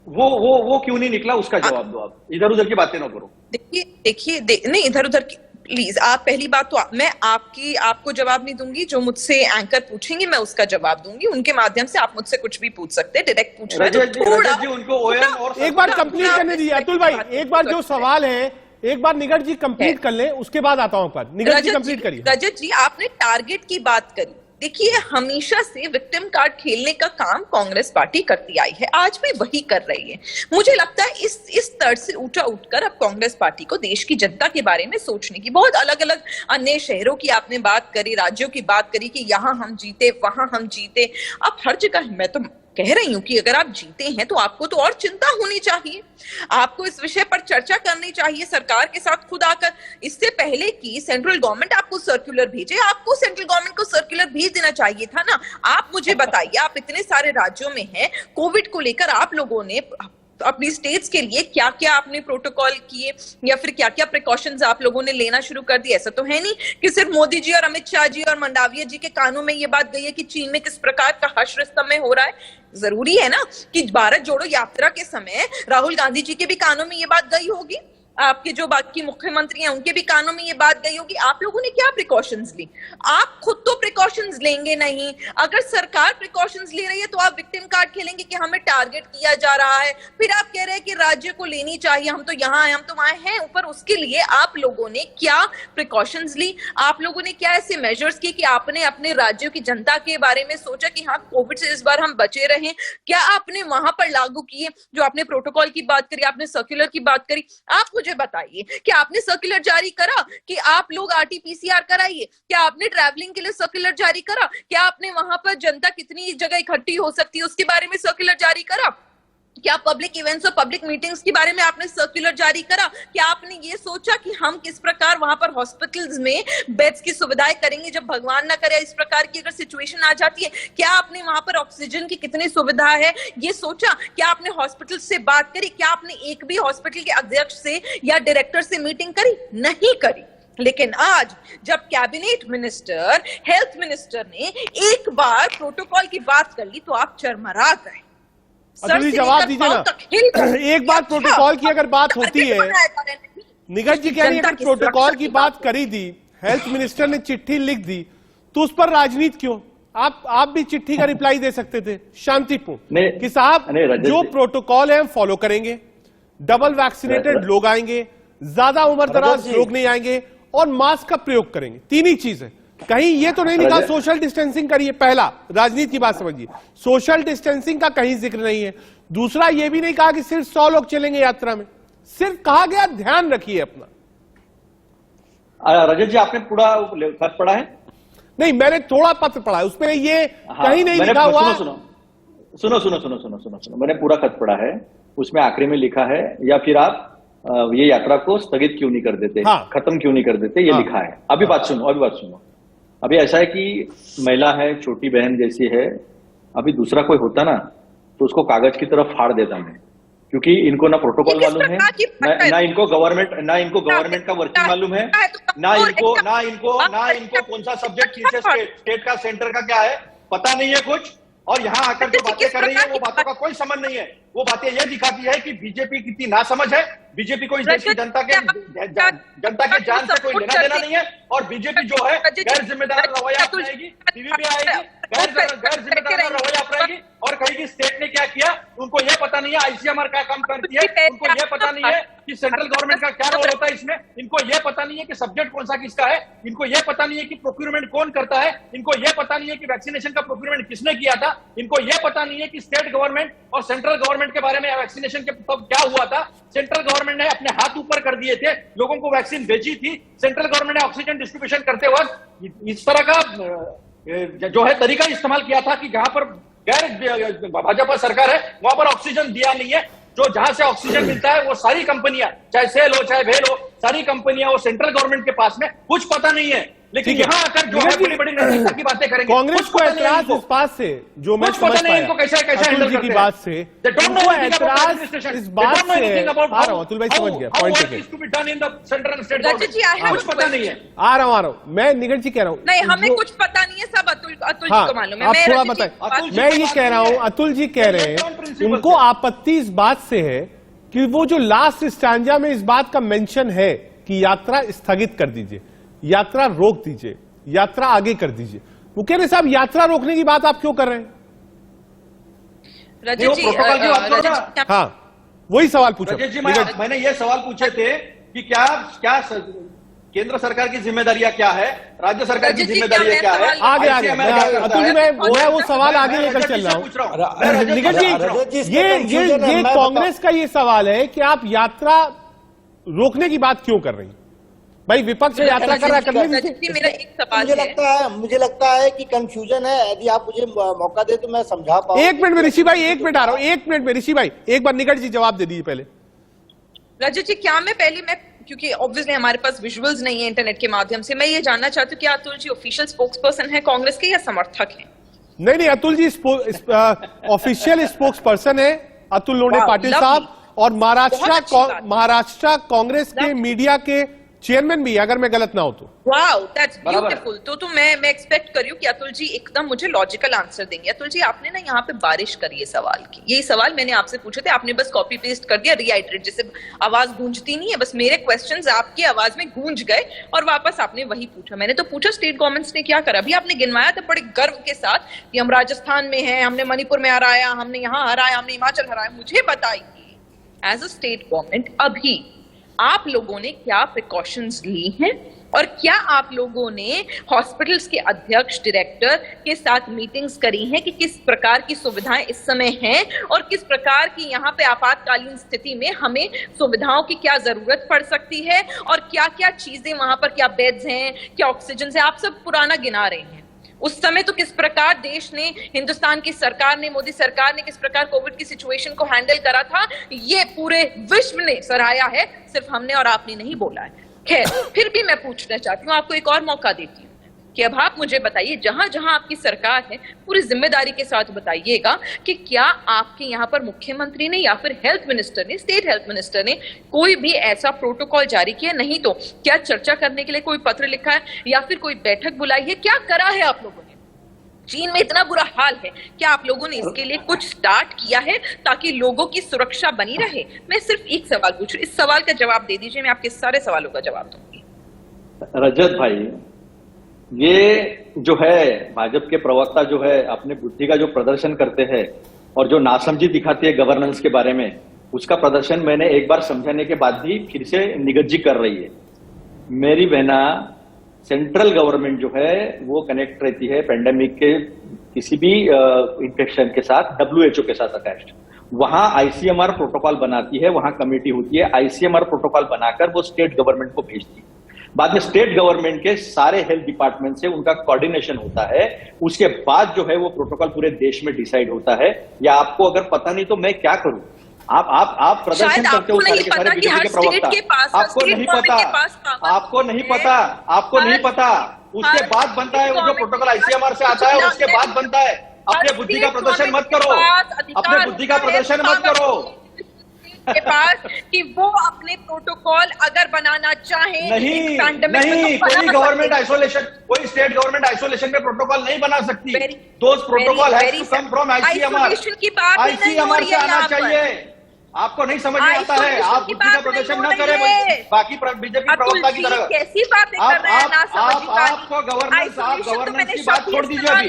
वो क्यों नहीं निकला, उसका जवाब दो। आप इधर उधर की बातें ना करो। देखिए नहीं, इधर उधर की प्लीज। आप पहली बात तो मैं आपको जवाब नहीं दूंगी। जो मुझसे एंकर पूछेंगे मैं उसका जवाब दूंगी। उनके माध्यम से आप मुझसे कुछ भी पूछ सकते हैं। डायरेक्ट पूछ रहे हैं तो थोड़ा उनको ओएम और एक बार कंप्लीट करने दीजिए अतुल भाई। एक बार जो सवाल है एक बार निगट जी कंप्लीट कर ले, उसके बाद आता हूं पर। निगट जी कंप्लीट करिए। रजत जी, आपने टारगेट की बात करी। देखिए, हमेशा से विक्टिम कार्ड खेलने का काम कांग्रेस पार्टी करती आई है, आज भी वही कर रही है। मुझे लगता है इस स्तर से ऊंचा उठकर अब कांग्रेस पार्टी को देश की जनता के बारे में सोचने की, बहुत अलग अलग अन्य शहरों की आपने बात करी, राज्यों की बात करी कि यहां हम जीते, वहां हम जीते। अब हर जगह मैं तो कह रही हूं कि अगर आप जीते हैं तो आपको तो और चिंता होनी चाहिए। आपको इस विषय पर चर्चा करनी चाहिए सरकार के साथ खुद आकर। इससे पहले कि सेंट्रल गवर्नमेंट आपको सर्कुलर भेजे, आपको सेंट्रल गवर्नमेंट को सर्कुलर भेज देना चाहिए था ना। आप मुझे बताइए, आप इतने सारे राज्यों में हैं, कोविड को लेकर आप लोगों ने अपनी स्टेट्स के लिए क्या क्या आपने प्रोटोकॉल किए या फिर क्या क्या प्रिकॉशंस आप लोगों ने लेना शुरू कर दिए? ऐसा तो है नहीं कि सिर्फ मोदी जी और अमित शाह जी और मंडाविया जी के कानों में ये बात गई है कि चीन में किस प्रकार का हश्र स्तंभ हो रहा है। जरूरी है ना कि भारत जोड़ो यात्रा के समय राहुल गांधी जी के भी कानों में ये बात गई होगी, आपके जो बाकी मुख्यमंत्री हैं उनके भी कानों में ये बात गई होगी। आप लोगों ने क्या प्रिकॉशंस ली? आप खुद तो प्रिकॉशंस लेंगे नहीं। अगर सरकार प्रिकॉशंस ले रही है तो आप विक्टिम कार्ड खेलेंगे कि हमें टारगेट किया जा रहा है। फिर आप कह रहे हैं कि राज्य को लेनी चाहिए, हम तो यहाँ हैं, हम तो वहां हैं ऊपर। उसके लिए आप लोगों ने क्या प्रिकॉशंस ली? आप लोगों ने क्या ऐसे मेजर्स किए कि आपने अपने राज्यों की जनता के बारे में सोचा कि हाँ, कोविड से इस बार हम बचे रहें? क्या आपने वहां पर लागू किए? जो आपने प्रोटोकॉल की बात करी, आपने सर्कुलर की बात करी, आप मुझे बताइए कि आपने सर्कुलर जारी करा कि आप लोग आरटीपीसीआर कराइए? क्या आपने ट्रैवलिंग के लिए सर्कुलर जारी करा? क्या आपने वहां पर जनता कितनी जगह इकट्ठी हो सकती है उसके बारे में सर्कुलर जारी करा? क्या पब्लिक इवेंट्स और पब्लिक मीटिंग्स के बारे में आपने सर्कुलर जारी करा? क्या आपने ये सोचा कि हम किस प्रकार वहां पर हॉस्पिटल्स में बेड्स की सुविधाएं करेंगे जब भगवान ना करे इस प्रकार की अगर सिचुएशन आ जाती है? क्या आपने वहां पर ऑक्सीजन की कितनी सुविधा है ये सोचा? क्या आपने हॉस्पिटल से बात करी? क्या आपने एक भी हॉस्पिटल के अध्यक्ष से या डायरेक्टर से मीटिंग करी? नहीं करी। लेकिन आज जब कैबिनेट मिनिस्टर, हेल्थ मिनिस्टर ने एक बार प्रोटोकॉल की बात कर ली तो आप चरमरा गए। अतुल जी जवाब दीजिए ना। एक बात प्रोटोकॉल की अगर बात होती है, निगट जी कह रही है अगर प्रोटोकॉल की बात करी दी, हेल्थ मिनिस्टर ने चिट्ठी लिख दी, तो उस पर राजनीति क्यों? आप भी चिट्ठी का रिप्लाई दे सकते थे शांतिपूर्ण कि साहब जो प्रोटोकॉल है हम फॉलो करेंगे, डबल वैक्सीनेटेड लोग आएंगे, ज्यादा उम्र दराज लोग नहीं आएंगे और मास्क का प्रयोग करेंगे। तीन ही चीज है। कहीं ये तो नहीं लिखा सोशल डिस्टेंसिंग करिए। पहला, राजनीति की बात समझिए, सोशल डिस्टेंसिंग का कहीं जिक्र नहीं है। दूसरा, ये भी नहीं कहा कि सिर्फ 100 लोग चलेंगे यात्रा में, सिर्फ कहा गया ध्यान रखिए अपना। रजत जी, आपने पूरा खत पढ़ा है? नहीं, मैंने थोड़ा पत्र पढ़ा है, उसमें ये कहीं नहीं लिखा हुआ। सुनो, मैंने पूरा खत पढ़ा है। उसमें आखिरी में लिखा है, या फिर आप ये यात्रा को स्थगित क्यों नहीं कर देते, खत्म क्यों नहीं कर देते, ये लिखा है। अभी बात सुनो। अभी ऐसा है कि महिला है, छोटी बहन जैसी है। अभी दूसरा कोई होता ना तो उसको कागज की तरफ फाड़ देता मैं, क्योंकि इनको ना प्रोटोकॉल मालूम है, ना इनको गवर्नमेंट का वर्किंग मालूम है, ना इनको कौन सा सब्जेक्ट किस स्टेट का, सेंटर का क्या है पता नहीं है कुछ। और यहाँ आकर जो बातें कर रही है वो बातों का कोई संबंध नहीं है। वो बातें ये दिखाती है कि बीजेपी कितनी नासमझ है। बीजेपी को इस देश की जनता के जान से कोई लेना देना नहीं है। और बीजेपी जो है गैर जिम्मेदार रवैया अपनाएगी, टीवी पे आएगी, गैर जिम्मेदार रवैया अपनाएगी और कहेगी स्टेट ने क्या किया। उनको यह पता नहीं है आईसीएमआर क्या काम करती है, उनको यह पता नहीं है कि सेंट्रल गवर्नमेंट का क्या रोल होता है इसमें, इनको ये पता नहीं है कि सब्जेक्ट कौन सा किसका है, इनको ये पता नहीं है कि प्रोक्यूरमेंट कौन करता है, इनको ये पता नहीं है कि वैक्सीनेशन का प्रोक्यूरमेंट किसने किया था, इनको ये पता नहीं है कि स्टेट गवर्नमेंट और सेंट्रल गवर्नमेंट के बारे में वैक्सीनेशन के तब क्या हुआ था। सेंट्रल गवर्नमेंट ने अपने हाथ ऊपर कर दिए थे, लोगों को वैक्सीन भेजी थी, सेंट्रल गवर्नमेंट ने ऑक्सीजन डिस्ट्रीब्यूशन करते वक्त इस तरह का जो है तरीका इस्तेमाल किया था कि जहां पर गैर भाजपा सरकार है वहां पर ऑक्सीजन दिया नहीं है। जो जहां से ऑक्सीजन मिलता है वो सारी कंपनियां, चाहे सेल हो चाहे वेल हो, सारी कंपनियां वो सेंट्रल गवर्नमेंट के पास में, कुछ पता नहीं है। लेकिन यहाँ आकर जो है बड़ी बड़ी नैतिकता की बातें करेंगे। कांग्रेस को ऐतराज इस बात से, जो मैं समझ पाया इनको कैसे अतुल जी की बात से, उनको ऐतराज इस बात से, आ रहा हूं अतुल भाई, समझ गया पॉइंट टेकन, कुछ पता नहीं है। आ रहा हूं मैं निगट जी कह रहा हूं, नहीं हमें कुछ पता नहीं है, सब अतुल जी को मालूम है। आप थोड़ा बताएं। मैं ये कह रहा हूं, अतुल जी कह रहे हैं उनको आपत्ति इस बात से है कि वो जो लास्ट स्टैंजा में इस बात का मेंशन है कि यात्रा स्थगित कर दीजिए, यात्रा रोक दीजिए, यात्रा आगे कर दीजिए, वो कह रहे साहब यात्रा रोकने की बात आप क्यों कर रहे हैं? रजत जी, हाँ वही सवाल पूछा रजत जी, मैंने ये सवाल पूछे थे कि क्या केंद्र सरकार की जिम्मेदारियां क्या है, राज्य सरकार की जिम्मेदारियां क्या है। आगे अतुल जी, मैं वो सवाल आगे लेकर चल रहा हूं। निगट जी, ये कांग्रेस का ये सवाल है कि आप यात्रा रोकने की बात क्यों कर रही हैं? भाई विपक्ष यात्रा कर रहा है, करने दीजिए। मेरा एक सवाल मुझे लगता है कि कंफ्यूजन है। यदि आप मुझे मौका दे तो मैं समझा पाऊं। एक मिनट में ऋषि भाई, एक मिनट आ रहा हूं, एक मिनट में ऋषि भाई, एक बार निगट जी जवाब दे दीजिए पहले। रजत जी, क्या मैं क्योंकि ऑब्वियसली हमारे पास विजुअल्स नहीं है इंटरनेट के माध्यम से, मैं ये जानना चाहती हूँ कि अतुल जी ऑफिशियल स्पोक्सपर्सन है कांग्रेस के या समर्थक हैं? नहीं, Atul ji official spokes person है, अतुल लोणे पाटिल साहब, और महाराष्ट्र कांग्रेस के मीडिया के चेयरमैन भी, अगर मैं गलत ना हो तो। Wow, that's beautiful. तो मैं एक्सपेक्ट कर रही हूँ कि अतुल जी एकदम मुझे लॉजिकल आंसर देंगे। अतुल जी, आपने ना यहाँ पे बारिश करी है सवाल की, यही सवाल मैंने आपसे पूछे थे, आपने बस कॉपी पेस्ट कर दिया, रीआइटरेट, जैसे आवाज गूंजती नहीं है, बस मेरे क्वेश्चंस आपकी आवाज में गूंज गए और वापस आपने वही पूछा। मैंने तो पूछा स्टेट गवर्नमेंट्स ने क्या करा, अभी आपने गिनवाया था बड़े गर्व के साथ कि हम राजस्थान में हैं, हमने मणिपुर में हराया, हमने यहाँ हराया, हमने हिमाचल हराया। मुझे बताइए एज अ स्टेट गवर्नमेंट अभी आप लोगों ने क्या प्रिकॉशंस ली हैं और क्या आप लोगों ने हॉस्पिटल्स के अध्यक्ष, डायरेक्टर के साथ मीटिंग्स करी हैं कि किस प्रकार की सुविधाएं इस समय हैं और किस प्रकार की यहाँ पे आपातकालीन स्थिति में हमें सुविधाओं की क्या जरूरत पड़ सकती है और क्या क्या चीजें वहां पर, क्या बेड्स हैं, क्या ऑक्सीजन है, आप सब पुराना गिना रहे हैं। उस समय तो किस प्रकार देश ने, हिंदुस्तान की सरकार ने, मोदी सरकार ने किस प्रकार कोविड की सिचुएशन को हैंडल करा था, ये पूरे विश्व ने सराहा है, सिर्फ हमने और आपने नहीं बोला है। खैर, फिर भी मैं पूछना चाहती हूँ, आपको एक और मौका देती हूँ कि अब आप मुझे बताइए, जहां जहां आपकी सरकार है पूरी जिम्मेदारी के साथ बताइएगा कि क्या आपके यहाँ पर मुख्यमंत्री ने या फिर हेल्थ मिनिस्टर ने, स्टेट हेल्थ मिनिस्टर ने कोई भी ऐसा प्रोटोकॉल जारी किया? नहीं तो क्या चर्चा करने के लिए कोई पत्र लिखा है या फिर कोई बैठक बुलाई है? क्या करा है आप लोगों ने? चीन में इतना बुरा हाल है, क्या आप लोगों ने इसके लिए कुछ स्टार्ट किया है ताकि लोगों की सुरक्षा बनी रहे? मैं सिर्फ एक सवाल पूछ रही हूँ, इस सवाल का जवाब दे दीजिए, मैं आपके सारे सवालों का जवाब दूंगी। रजत भाई, ये जो है भाजपा के प्रवक्ता जो है अपने बुद्धि का जो प्रदर्शन करते हैं और जो नासमझी दिखाती है गवर्नेंस के बारे में, उसका प्रदर्शन मैंने एक बार समझाने के बाद भी फिर से निगत जी कर रही है। मेरी बहना, सेंट्रल गवर्नमेंट जो है वो कनेक्ट रहती है पेंडेमिक के किसी भी इन्फेक्शन के साथ WHO के साथ अटैच्ड। वहां ICMR प्रोटोकॉल बनाती है, वहां कमेटी होती है, ICMR प्रोटोकॉल बनाकर वो स्टेट गवर्नमेंट को भेजती है। बाद में स्टेट गवर्नमेंट के सारे हेल्थ डिपार्टमेंट से उनका कोऑर्डिनेशन होता है, उसके बाद जो है वो प्रोटोकॉल पूरे देश में डिसाइड होता है। या आपको अगर पता नहीं तो मैं क्या करूं? आप प्रदर्शन करते हो सारे के सारे बीजेपी के प्रवक्ता, आपको नहीं पता, उसके बाद बनता है वो जो प्रोटोकॉल ICMR से आता है, उसके बाद बनता है। अपने बुद्धि का प्रदर्शन मत करो, अपने बुद्धि का प्रदर्शन मत करो के पास कि वो अपने प्रोटोकॉल अगर बनाना चाहे। नहीं, कोई गवर्नमेंट आइसोलेशन, कोई स्टेट गवर्नमेंट आइसोलेशन में प्रोटोकॉल नहीं बना सकती। Those protocol has to come from ICMR से आना चाहिए। आपको नहीं समझ में आता है, आप बुद्धि का प्रदर्शन न करें बाकी बीजेपी प्रवक्ता की तरह। कैसी बातें कर रहे हैं? आपको गवर्नेंस की बात छोड़ दीजिए अभी।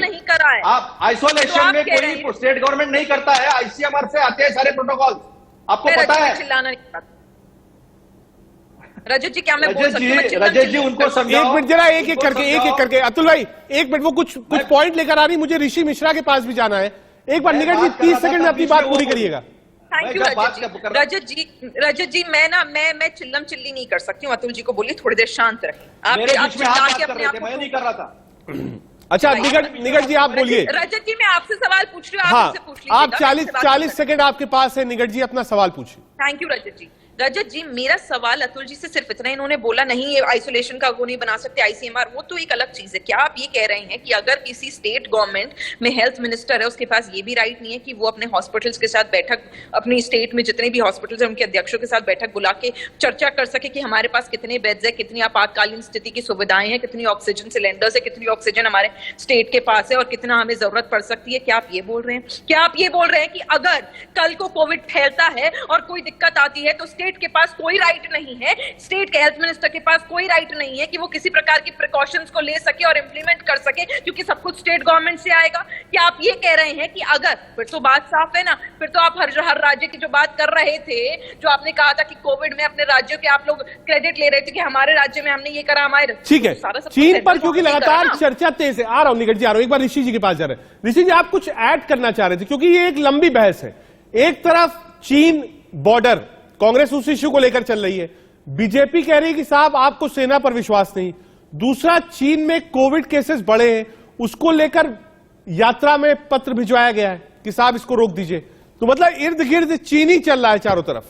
आप आइसोलेशन में कोई स्टेट गवर्नमेंट नहीं करता है, ICMR से आते हैं सारे प्रोटोकॉल, आपको पता है। चिल्लाना नहीं पड़ता। रजत जी क्या मैं बोल सकती हूँ? मैं चिल्लम रजत जी चिल्ली उनको समझाओ। एक मिनट जरा, एक एक करके अतुल भाई एक मिनट, वो कुछ पॉइंट लेकर आ रही, मुझे ऋषि मिश्रा के पास भी जाना है। एक बार निकट जी 30 सेकंड में अपनी बात पूरी करिएगा। थैंक यू रजत जी मैं चिल्लम चिल्ली नहीं कर सकती हूँ। अतुल जी को बोलिए थोड़ी देर शांत रहे। आप चिल्ला के अपने आप मैं नहीं कर रहा था। अच्छा निकट जी आप बोलिए। रजत जी मैं आपसे सवाल पूछ रही हूँ, आप हाँ, मुझसे पूछ लीजिएगा। आप 40 सेकंड आपके पास है, निकट जी अपना सवाल पूछिए। थैंक यू रजत जी। रजत जी मेरा सवाल अतुल जी से सिर्फ इतना, इन्होंने बोला नहीं ये आइसोलेशन का वो नहीं बना सकते आईसीएमआर, वो तो एक अलग चीज है। क्या आप ये कह रहे हैं कि अगर किसी स्टेट गवर्नमेंट में हेल्थ मिनिस्टर है उसके पास ये भी राइट नहीं है कि वो अपने हॉस्पिटल्स के साथ बैठक, अपनी स्टेट में जितने भी हॉस्पिटल्स हैं उनके अध्यक्षों के साथ बैठक बुला के चर्चा कर सके कि हमारे पास कितने बेड्स है, कितनी आपातकालीन स्थिति की सुविधाएं हैं, कितनी ऑक्सीजन सिलेंडर्स है, कितनी ऑक्सीजन हमारे स्टेट के पास है और कितना हमें जरूरत पड़ सकती है? क्या आप ये बोल रहे हैं? क्या आप ये बोल रहे हैं कि अगर कल को कोविड फैलता है और कोई दिक्कत आती है तो स्टेट के पास कोई राइट नहीं है, स्टेट के हेल्थ मिनिस्टर के पास कोई राइट नहीं है कि वो किसी प्रकार की प्रिकॉशंस को ले सके और इंप्लीमेंट कर सके, क्योंकि सब कुछ स्टेट गवर्नमेंट से आएगा? क्या आप ये कह रहे हैं कि अगर, फिर तो बात साफ है ना, फिर तो आप हर राज्य की जो बात कर रहे थे, जो आपने कहा था कि कोविड में अपने राज्यों के आप लोग क्रेडिट ले रहे थे कि हमारे राज्य में हमने ये करा, हमारे ठीक है। चीन पर क्योंकि लगातार चर्चा तेज है, आ रहा हूं निकट जी, आ रहा हूं, एक बार ऋषि जी के पास जा रहे हैं। ऋषि जी आप कुछ ऐड करना चाह रहे थे, क्योंकि ये एक लंबी बहस है। एक तरफ चीन बॉर्डर, कांग्रेस उस इश्यू को लेकर चल रही है, बीजेपी कह रही है कि साहब आपको सेना पर विश्वास नहीं। दूसरा, चीन में कोविड केसेस बढ़े हैं, उसको लेकर यात्रा में पत्र भिजवाया गया है कि साहब इसको रोक दीजिए। तो मतलब इर्द गिर्द चीन ही चल रहा है चारों तरफ।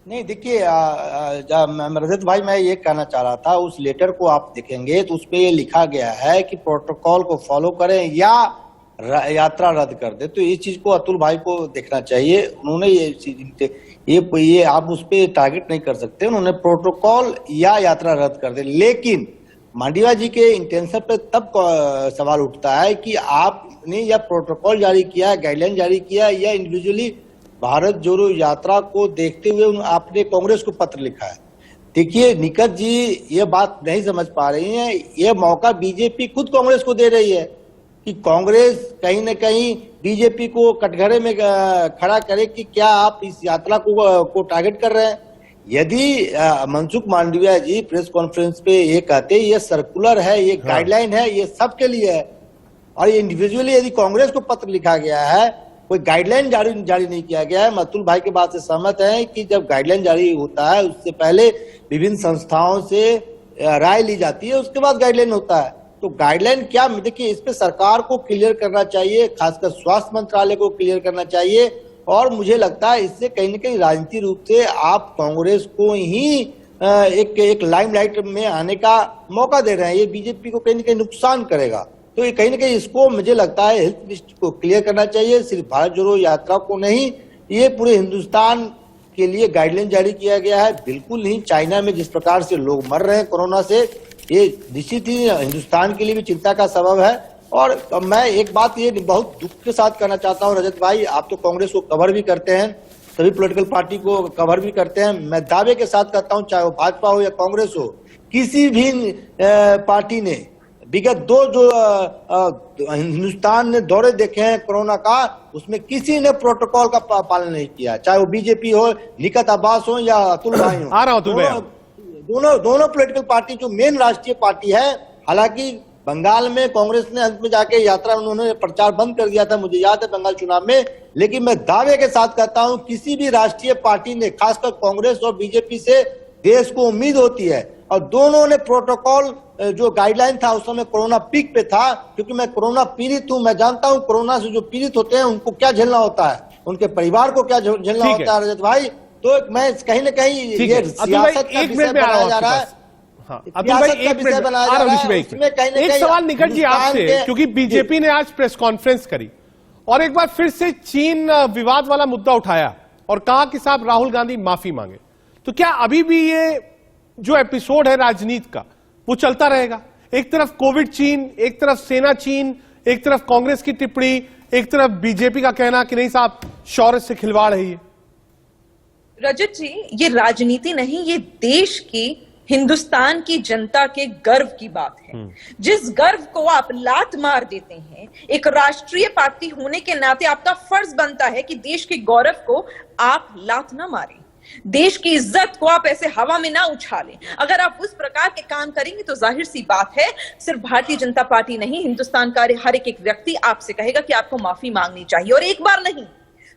नहीं देखिए रजत भाई, मैं ये कहना चाह रहा था, उस लेटर को आप देखेंगे तो उसमें ये लिखा गया है कि प्रोटोकॉल को फॉलो करें या यात्रा रद्द कर दे। तो इस चीज को अतुल भाई को देखना चाहिए। उन्होंने ये आप उस पर टारगेट नहीं कर सकते। उन्होंने प्रोटोकॉल या यात्रा रद्द कर दे, लेकिन मांडविया जी के इंटेंशन पे तब सवाल उठता है कि आपने या प्रोटोकॉल जारी किया, गाइडलाइन जारी किया, या इंडिविजुअली भारत जोड़ो यात्रा को देखते हुए आपने कांग्रेस को पत्र लिखा है। देखिए निकट जी ये बात नहीं समझ पा रही हैं। ये मौका बीजेपी खुद कांग्रेस को दे रही है कि कांग्रेस कहीं न कहीं बीजेपी को कटघरे में खड़ा करे कि क्या आप इस यात्रा को टारगेट कर रहे हैं। यदि मनसुख मांडविया जी प्रेस कॉन्फ्रेंस पे ये कहते ये सर्कुलर है, ये गाइडलाइन है, ये सबके लिए है, और ये इंडिविजुअली यदि कांग्रेस को पत्र लिखा गया है, कोई गाइडलाइन जारी नहीं किया गया है। अतुल भाई के बात से सहमत है कि जब गाइडलाइन जारी होता है उससे पहले विभिन्न संस्थाओं से राय ली जाती है, उसके बाद गाइडलाइन होता है। तो गाइडलाइन क्या, देखिए इस पे सरकार को क्लियर करना चाहिए, खासकर स्वास्थ्य मंत्रालय को क्लियर करना चाहिए। और मुझे लगता है इससे कहीं न कहीं राजनीतिक रूप से आप कांग्रेस को ही एक लाइमलाइट में आने का मौका दे रहे हैं। ये बीजेपी को कहीं न कहीं नुकसान करेगा। तो ये कहीं न कहीं इसको मुझे लगता है हेल्थ मिनिस्टर को क्लियर करना चाहिए, सिर्फ भारत जोड़ो यात्रा को नहीं, ये पूरे हिंदुस्तान के लिए गाइडलाइन जारी किया गया है। बिल्कुल नहीं, चाइना में जिस प्रकार से लोग मर रहे हैं कोरोना से, ये निश्चित ही हिंदुस्तान के लिए भी चिंता का सबब है। और मैं एक बात ये बहुत दुख के साथ कहना चाहता हूँ रजत भाई, आप तो कांग्रेस को कवर भी करते हैं, सभी पॉलिटिकल पार्टी को कवर भी करते हैं। मैं दावे के साथ कहता हूँ, चाहे वो भाजपा हो या कांग्रेस हो, किसी भी पार्टी ने विगत दो जो हिंदुस्तान ने दौरे देखे हैं कोरोना का, उसमें किसी ने प्रोटोकॉल का पालन नहीं किया, चाहे वो बीजेपी हो, लियाकत अब्बास हो या अतुल भाई हो। आ रहा हूं दोनों पॉलिटिकल पार्टी जो मेन राष्ट्रीय पार्टी है। हालांकि बंगाल में कांग्रेस ने अंत में जाके यात्रा उन्होंने प्रचार बंद कर दिया था, मुझे याद है बंगाल चुनाव में। लेकिन मैं दावे के साथ कहता हूं, किसी भी राष्ट्रीय पार्टी ने, खासकर कांग्रेस और बीजेपी से देश को उम्मीद होती है। और दोनों ने प्रोटोकॉल जो गाइडलाइन था उस समय कोरोना पीक पे था, क्योंकि मैं कोरोना पीड़ित हूं, मैं जानता हूं कोरोना से जो पीड़ित होते हैं उनको क्या झेलना होता है, उनके परिवार को क्या झेलना होता है रजत भाई। तो मैं कहीं न कहीं ये सियासत का विषय बनाया जा रहा है। एक सवाल निकट जी आपसे, क्योंकि बीजेपी ने आज प्रेस कॉन्फ्रेंस करी और एक बार फिर से चीन विवाद वाला मुद्दा उठाया और कहा कि साहब राहुल गांधी माफी मांगे। तो क्या अभी भी ये जो एपिसोड है राजनीति का वो चलता रहेगा? एक तरफ कोविड चीन, एक तरफ सेना चीन, एक तरफ कांग्रेस की टिप्पणी, एक तरफ बीजेपी का कहना कि नहीं साहब शौर्य से खिलवाड़ है ये। रजत जी, ये राजनीति नहीं, ये देश की, हिंदुस्तान की जनता के गर्व की बात है। जिस गर्व को आप लात मार देते हैं, एक राष्ट्रीय पार्टी होने के नाते आपका फर्ज बनता है कि देश के गौरव को आप लात ना मारें। देश की इज्जत को आप ऐसे हवा में ना उछालें। अगर आप उस प्रकार के काम करेंगे तो जाहिर सी बात है, सिर्फ भारतीय जनता पार्टी नहीं, हिंदुस्तान का हर एक व्यक्ति आपसे कहेगा कि आपको माफी मांगनी चाहिए। और एक बार नहीं,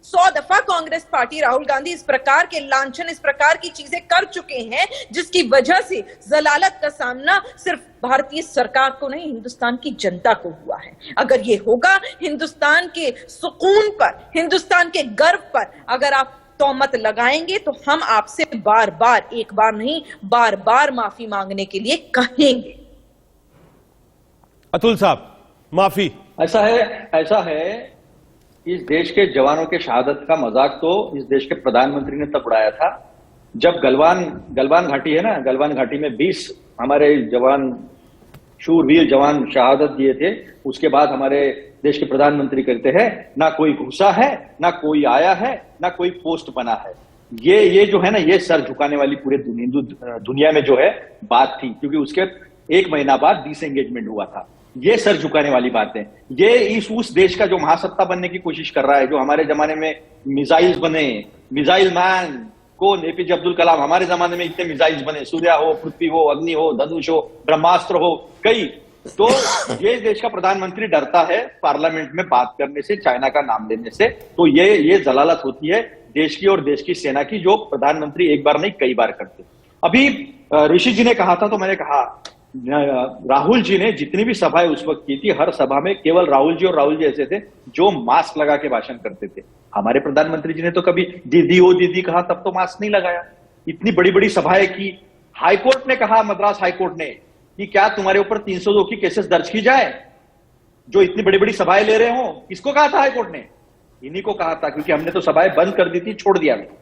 100 दफा कांग्रेस पार्टी, राहुल गांधी इस प्रकार के लांछन, इस प्रकार की चीजें कर चुके हैं, जिसकी वजह से जलालत का सामना सिर्फ भारतीय सरकार को नहीं, हिंदुस्तान की जनता को हुआ है। अगर ये होगा हिंदुस्तान के सुकून पर, हिंदुस्तान के गर्व पर अगर आप तोहमत लगाएंगे, तो हम आपसे बार बार, एक बार नहीं, बार बार माफी मांगने के लिए कहेंगे। अतुल साहब, माफी ऐसा है इस देश के जवानों के शहादत का मजाक तो इस देश के प्रधानमंत्री ने तब उड़ाया था जब गलवान घाटी है ना, गलवान घाटी में 20 हमारे जवान, शूरवीर जवान शहादत दिए थे। उसके बाद हमारे देश के प्रधानमंत्री कहते हैं ना कोई घुसा है, ना कोई आया है, ना कोई पोस्ट बना है। ये जो है ना, ये सर झुकाने वाली पूरे हिंदू दुनिया में जो है बात थी, क्योंकि उसके 1 महीना बाद डिसएंगेजमेंट हुआ था। ये सर झुकाने वाली बात है। ये उस देश का जो महासत्ता बनने की कोशिश कर रहा है, जो हमारे जमाने में मिसाइल्स बने, मिसाइल मैन कौन, एपीजे अब्दुल कलाम, हमारे जमाने में इतने मिसाइल्स बने, सूर्या हो, पृथ्वी हो, अग्नि हो, धनुष हो, ब्रह्मास्त्र हो, कई। तो ये देश का प्रधानमंत्री डरता है पार्लियामेंट में बात करने से, चाइना का नाम लेने से। तो ये जलालत होती है देश की और देश की सेना की, जो प्रधानमंत्री एक बार नहीं कई बार करते। अभी ऋषि जी ने कहा था, तो मैंने कहा राहुल जी ने जितनी भी सभाएं उस वक्त की थी, हर सभा में केवल राहुल जी और राहुल जी ऐसे थे जो मास्क लगा के भाषण करते थे। हमारे प्रधानमंत्री जी ने तो कभी दीदी ओ दीदी कहा, तब तो मास्क नहीं लगाया। इतनी बड़ी बड़ी सभाएं की। हाईकोर्ट ने कहा, मद्रास हाईकोर्ट ने, कि क्या तुम्हारे ऊपर 302 की केसेस दर्ज की जाए जो इतनी बड़ी बड़ी सभाएं ले रहे हो। किसको कहा था हाईकोर्ट ने? इन्हीं को कहा था, क्योंकि हमने तो सभाएं बंद कर दी थी, छोड़ दिया था।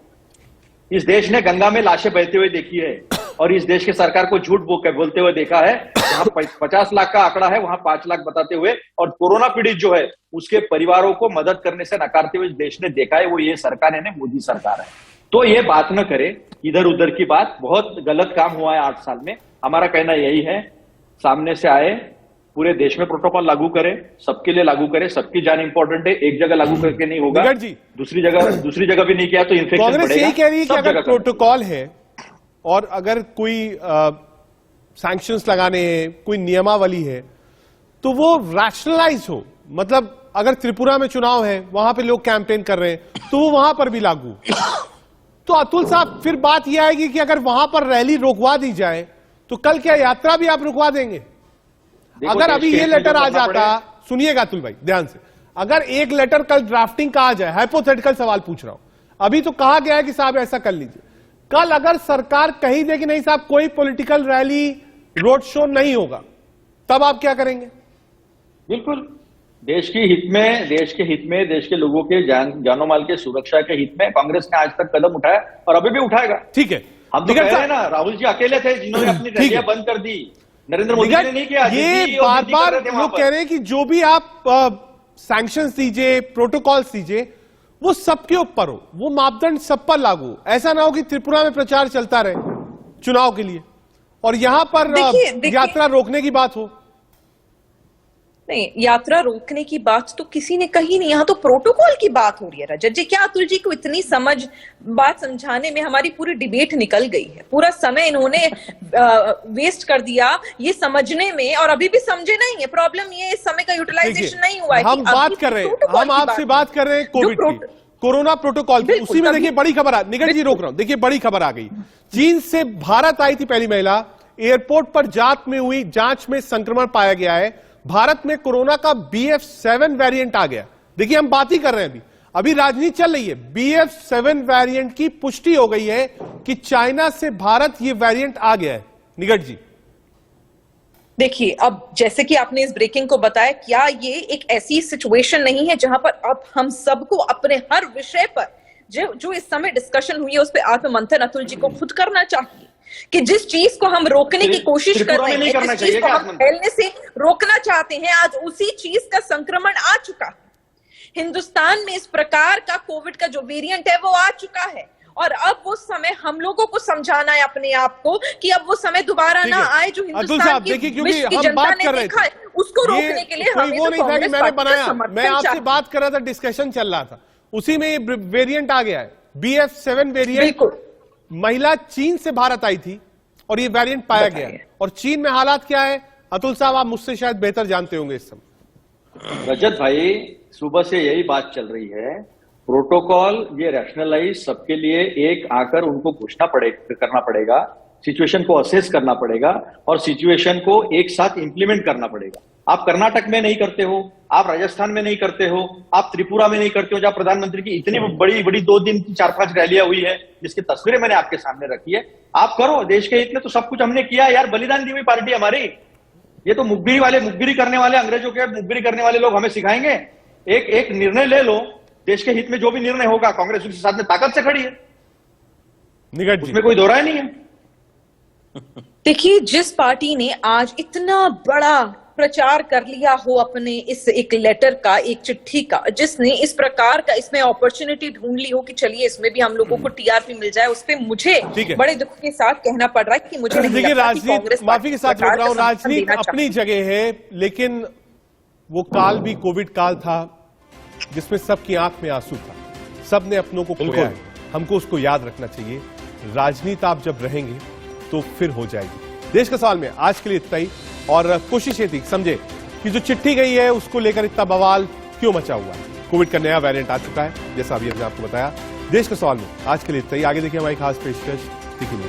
इस देश ने गंगा में लाशें बहते हुए देखी है, और इस देश के सरकार को झूठ बोलते हुए देखा है। जहां 50 लाख का आंकड़ा है, वहां 5 लाख बताते हुए, और कोरोना पीड़ित जो है उसके परिवारों को मदद करने से नकारते हुए देश ने देखा है। वो ये सरकार है ना, मोदी सरकार है। तो ये बात न करे इधर उधर की बात, बहुत गलत काम हुआ है 8 साल में। हमारा कहना यही है, सामने से आए, पूरे देश में प्रोटोकॉल लागू करे, सबके लिए लागू करे। सबकी जान इंपॉर्टेंट है, एक जगह लागू करके नहीं होगा, दूसरी जगह भी नहीं किया तो इन्फेक्शन बढ़ेगा। कांग्रेस यही कह रही है कि अगर प्रोटोकॉल है और अगर कोई सैंक्शंस लगाने हैं, कोई नियमावली है, तो वो रैशनलाइज हो। मतलब अगर त्रिपुरा में चुनाव है, वहां पे लोग कैंपेन कर रहे हैं, तो वो वहां पर भी लागू। तो अतुल साहब, फिर बात यह आएगी कि अगर वहां पर रैली रोकवा दी जाए, तो कल क्या यात्रा भी आप रुकवा देंगे? अगर अभी ये लेटर आ जाता, सुनिएगा अतुल भाई ध्यान से, अगर एक लेटर कल ड्राफ्टिंग का आ जाए, हाइपोथेटिकल सवाल पूछ रहा हूं, अभी तो कहा गया है कि साहब ऐसा कर लीजिए, कल अगर सरकार कही दे कि नहीं साहब कोई पॉलिटिकल रैली, रोड शो नहीं होगा, तब आप क्या करेंगे? बिल्कुल देश के हित में, देश के लोगों के जानो माल के सुरक्षा के हित में कांग्रेस ने आज तक कदम उठाया और अभी भी उठाएगा। ठीक है, हम तो कह रहे हैं ना, राहुल जी अकेले थे जिन्होंने अपनी रैलियां बंद कर दी, नरेंद्र मोदी ने नहीं किया। ये बार बार लोग कह रहे हैं कि जो भी आप सैंक्शंस दीजिए, प्रोटोकॉल्स दीजिए, वो सबके ऊपर हो, वो मापदंड सब पर लागू। ऐसा ना हो कि त्रिपुरा में प्रचार चलता रहे चुनाव के लिए और यहां पर यात्रा रोकने की बात हो। नहीं, यात्रा रोकने की बात तो किसी ने कही नहीं, यहाँ तो प्रोटोकॉल की बात हो रही है। रजत जी, क्या अतुल जी को इतनी बात समझाने में हमारी पूरी डिबेट निकल गई है? पूरा समय इन्होंने वेस्ट कर दिया ये समझने में, और अभी भी समझे नहीं है। प्रॉब्लम ये इस समय का यूटिलाइजेशन नहीं हुआ है। हम बात कर रहे हैं, हम आपसे बात कर रहे हैं कोविड की, कोरोना प्रोटोकॉल की। उसी में देखिए बड़ी खबर, निगट जी रोक रहा हूं, देखिए बड़ी खबर आ गई। चीन से भारत आई थी पहली महिला, एयरपोर्ट पर जांच में संक्रमण पाया गया है। भारत में कोरोना का BF7 वेरिएंट आ गया। देखिए हम बात ही कर रहे हैं, अभी राजनीति चल रही है। BF7 वेरिएंट की पुष्टि हो गई है कि चाइना से भारत ये वेरिएंट आ गया है। निगट जी देखिए, अब जैसे कि आपने इस ब्रेकिंग को बताया, क्या ये एक ऐसी सिचुएशन नहीं है जहां पर अब हम सबको अपने हर विषय पर जो इस समय डिस्कशन हुई है उस पर आत्ममंथन अतुल जी को खुद करना चाहिए कि जिस चीज को हम रोकने की कोशिश कर रहे हैं, जिस चीज को हम फैलने से रोकना चाहते हैं, आज उसी चीज का संक्रमण आ चुका है। हिंदुस्तान में इस प्रकार का कोविड का जो वेरिएंट है वो आ चुका है, और अब वो समय हम लोगों को समझाना है अपने आप को कि अब वो समय दोबारा ना आए जो हिंदुस्तान की विश्व की जनता ने देखा है, उसको रोकने के लिए हमें वो नहीं था कि मैंने बनाया, मैं आपसे बात कर रहा था, डिस्कशन चल रहा था, उसी में ये वेरिएंट आ गया है BF7 वेरिएंट। महिला चीन से भारत आई थी और ये वेरिएंट पाया गया है। और चीन में हालात क्या है, अतुल साहब आप मुझसे शायद बेहतर जानते होंगे इस समय। रजत भाई, सुबह से यही बात चल रही है, प्रोटोकॉल ये रैशनलाइज सबके लिए एक आकर उनको करना पड़ेगा, सिचुएशन को असेस करना पड़ेगा और सिचुएशन को एक साथ इंप्लीमेंट करना पड़ेगा। आप कर्नाटक में नहीं करते हो, आप राजस्थान में नहीं करते हो, आप त्रिपुरा में नहीं करते हो, जहां प्रधानमंत्री की इतनी बड़ी बड़ी 2 दिन की 4-5 रैलियां हुई है जिसकी तस्वीरें मैंने आपके सामने रखी है। आप करो, देश के हित में तो सब कुछ हमने किया यार, बलिदान दी हुई पार्टी हमारी। ये तो मुखबिरी करने वाले, अंग्रेजों के मुखबिरी करने वाले लोग हमें सिखाएंगे। एक निर्णय ले लो, देश के हित में जो भी निर्णय होगा, कांग्रेस उसके साथ में ताकत से खड़ी है, निकट जी उसमें कोई दोहराय नहीं है। देखिए, जिस पार्टी ने आज इतना बड़ा प्रचार कर लिया हो अपने इस एक लेटर का, एक चिट्ठी का, जिसने इस प्रकार का इसमें अपॉर्चुनिटी ढूंढ ली हो कि चलिए इसमें भी हम लोगों को टीआरपी मिल जाए, उस पे मुझे बड़े दुख के साथ कहना पड़ रहा है कि मुझे नहीं लगता कि राजनीति, कांग्रेस माफी के साथ रोक रहा हूं, राजनीति अपनी जगह है, लेकिन वो काल भी कोविड काल था जिसमें सबकी आंख में आंसू था, सबने अपनों को खोया है, हमको उसको याद रखना चाहिए। राजनीति आप जब रहेंगे तो फिर हो जाएगी। देश का सवाल में आज के लिए इतना ही, और कोशिश ये थी समझे कि जो चिट्ठी गई है उसको लेकर इतना बवाल क्यों मचा हुआ है। कोविड का नया वेरिएंट आ चुका है, जैसा अभी हमने आपको बताया। देश का सवाल में आज के लिए इतना ही, आगे देखिए हमारी खास पेशकश।